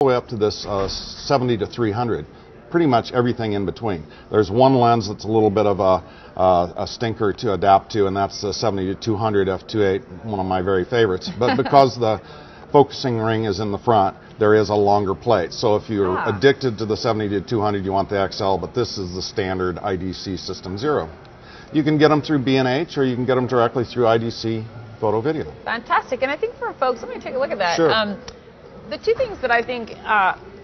way up to this 70 to 300. Pretty much everything in between. There's one lens that's a little bit of a stinker to adapt to, and that's the 70 to 200 f2.8, one of my very favorites. But because the focusing ring is in the front, there is a longer plate. So if you're addicted to the 70 to 200, you want the XL, but this is the standard IDC System 0. You can get them through B&H, or you can get them directly through IDC Photo Video. Fantastic. And I think for folks, let me take a look at that. Sure. The two things that I think,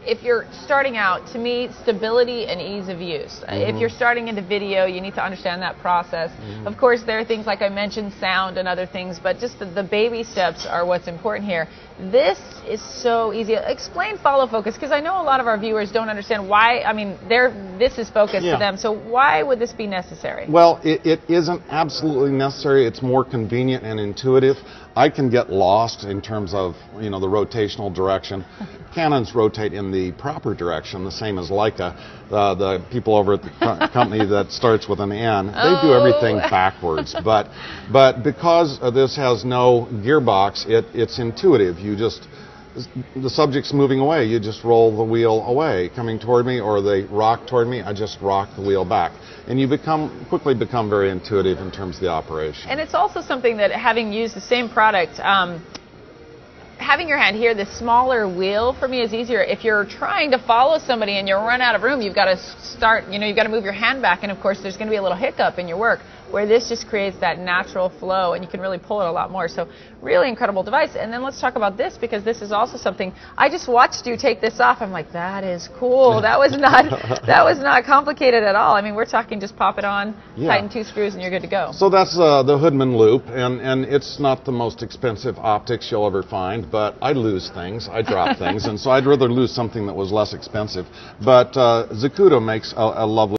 if you're starting out, to me, stability and ease of use. If you're starting into video, you need to understand that process. Of course, there are things like I mentioned, sound and other things, but just the baby steps are what's important here. This is so easy. Explain follow focus, because I know a lot of our viewers don't understand why. I mean, this is focus to them, so why would this be necessary? Well, it isn't absolutely necessary. It's more convenient and intuitive. I can get lost in terms of, the rotational direction. Canons rotate in the proper direction, the same as Leica. The people over at the company that starts with an N, they do everything backwards. But because this has no gearbox, it's intuitive. The subject's moving away, you just roll the wheel away. Coming toward me, or they rock toward me, I just rock the wheel back. And you quickly become very intuitive in terms of the operation. And it's also something that, having used the same product, having your hand here, the smaller wheel for me is easier. If you're trying to follow somebody and you run out of room, you've got to start, you've got to move your hand back, and of course there's going to be a little hiccup in your work, where this just creates that natural flow and you can really pull it a lot more. So really incredible device. And then let's talk about this, because this is also something, I just watched you take this off. I'm like, that is cool. That was not complicated at all. I mean, we're talking just pop it on, tighten 2 screws, and you're good to go. So that's the Hoodman loop, and it's not the most expensive optics you'll ever find, but I lose things, I drop things, and so I'd rather lose something that was less expensive. But Zacuto makes a lovely